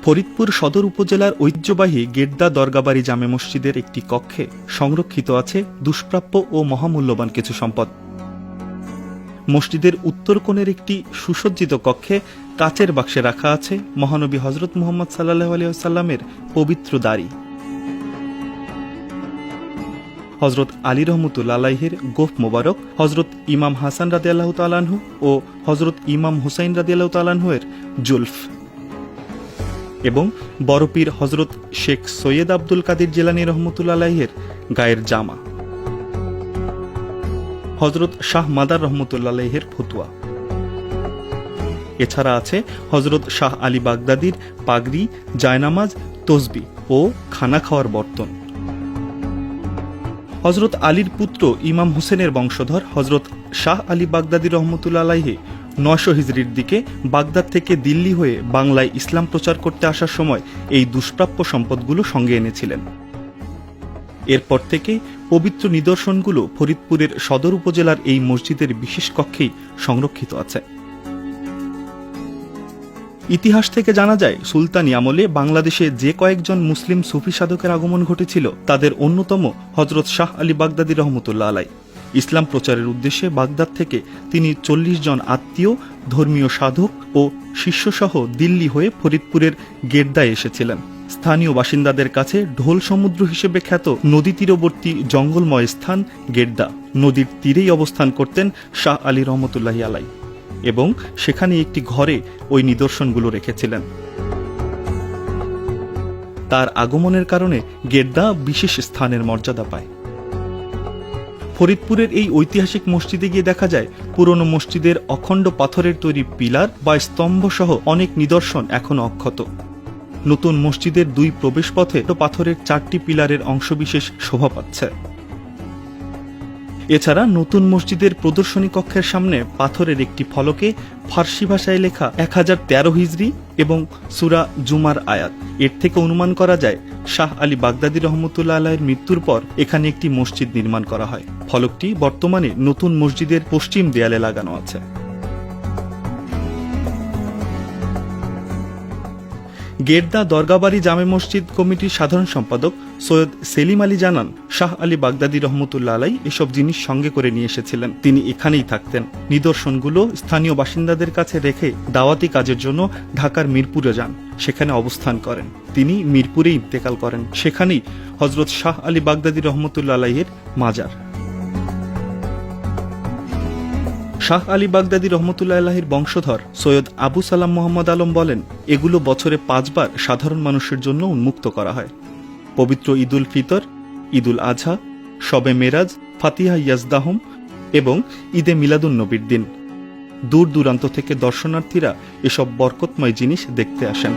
ফরিদপুর সদর উপজেলার ঐতিহ্যবাহী গেদ্দা দরগাবাড়ি জামে মসজিদের একটি কক্ষে সংরক্ষিত আছে দুষ্প্রাপ্য ও মহামূল্যবান কিছু সম্পদ। মসজিদের উত্তর কোণের একটি সুসজ্জিত কক্ষে কাচের বাক্সে রাখা আছে মহানবী হযরত মুহাম্মদ সাল্লাল্লাহু আলাইহি ওয়াসাল্লামের পবিত্র দাড়ি, হযরত আলী রহমতুল্লাহ আলাইহির গোফ মোবারক, হযরত ইমাম হাসান রাদিয়াল্লাহু তাআলা আনহু ও হযরত ইমাম হুসাইন রাদিয়াল্লাহু তাআলা আনহু এর জুলফ এবং বড় পীর হযরত শেখ সৈয়দ আব্দুল কাদির জিলানী রহমতুল্লাহ আলাইহির গায়ের জামা, হযরত শাহ মাদার রহমতুল্লাহ আলাইহির ফতুয়া। এছাড়া আছে হযরত শাহ আলী বাগদাদীর পাগড়ি, জায়নামাজ, তসবিহ ও খানা খাওয়ার বর্তন। হযরত আলীর পুত্র ইমাম হুসেনের বংশধর হযরত শাহ আলী বাগদাদী রহমতুল্লাহ আলাইহি ৯০০ হিজরির দিকে বাগদাদ থেকে দিল্লি হয়ে বাংলায় ইসলাম প্রচার করতে আসার সময় এই দুষ্প্রাপ্য সম্পদগুলো সঙ্গে এনেছিলেন। এরপর থেকে পবিত্র নিদর্শনগুলো ফরিদপুরের সদর উপজেলার এই মসজিদের বিশেষ কক্ষেই সংরক্ষিত আছে। ইতিহাস থেকে জানা যায়, সুলতানি আমলে বাংলাদেশে যে কয়েকজন মুসলিম সুফি সাধকের আগমন ঘটেছিল তাদের অন্যতম হযরত শাহ আলী বাগদাদী রহমতুল্লাহ আলাই। ইসলাম প্রচারের উদ্দেশ্যে বাগদাদ থেকে তিনি ৪০ জন আত্মীয়, ধর্মীয় সাধক ও শিষ্যসহ দিল্লি হয়ে ফরিদপুরের গেদ্দায় এসেছিলেন। স্থানীয় বাসিন্দাদের কাছে ঢোল সমুদ্র হিসেবে খ্যাত নদী তীরবর্তী জঙ্গলময় স্থান গেদ্দা, নদীর তীরেই অবস্থান করতেন শাহ আলী রহমতুল্লাহি আলাই এবং সেখানে একটি ঘরে ওই নিদর্শনগুলো রেখেছিলেন। তার আগমনের কারণে গেদ্দা বিশেষ স্থানের মর্যাদা পায়। ফরিদপুরের এই ঐতিহাসিক মসজিদে গিয়ে দেখা যায়, পুরনো মসজিদের অখণ্ড পাথরের তৈরি পিলার বা স্তম্ভ সহ অনেক নিদর্শন এখনো অক্ষত। নতুন মসজিদের ২ প্রবেশপথে পাথরের ৪টি পিলারের অংশবিশেষ শোভা পাচ্ছে। এছাড়া নতুন মসজিদের প্রদর্শনী কক্ষের সামনে পাথরের একটি ফলকে ফার্সি ভাষায় লেখা ১০১৩ হিজরি এবং সূরা জুমার আয়াত। এর থেকে অনুমান করা যায় শাহ আলী বাগদাদী রহমতুল্লাহ আলাইহির মৃত্যুর পর এখানে একটি মসজিদ নির্মাণ করা হয়। ফলকটি বর্তমানে নতুন মসজিদের পশ্চিম দেয়ালে লাগানো আছে। গেদ্দা দরগাবাড়ি জামে মসজিদ কমিটির সাধারণ সম্পাদক সৈয়দ সেলিম আলী জানান, শাহ আলী বাগদাদী রহমতুল্লাহ আলাই এসব জিনিস সঙ্গে করে নিয়ে এসেছিলেন। তিনি এখানেই থাকতেন। নিদর্শনগুলো স্থানীয় বাসিন্দাদের কাছে রেখে দাওয়াতি কাজের জন্য ঢাকার মিরপুরে যান, সেখানে অবস্থান করেন। তিনি মিরপুরে ইন্তেকাল করেন। সেখানেই হযরত শাহ আলী বাগদাদী রহমতুল্লাহ আলাইহির মাজার। শাহ আলী বাগদাদী রহমতুল্লাহ আলাইহির বংশধর সৈয়দ আবু সালাম মোহাম্মদ আলম বলেন, এগুলো বছরে ৫ বার সাধারণ মানুষের জন্য উন্মুক্ত করা হয়। পবিত্র ঈদুল ফিতর, ঈদুল আজহা, শবে মেরাজ, ফাতিহা ইয়াজদাহম এবং ঈদে মিলাদুন নবীর দিন দূর দূরান্ত থেকে দর্শনার্থীরা এসব বরকতময় জিনিস দেখতে আসেন।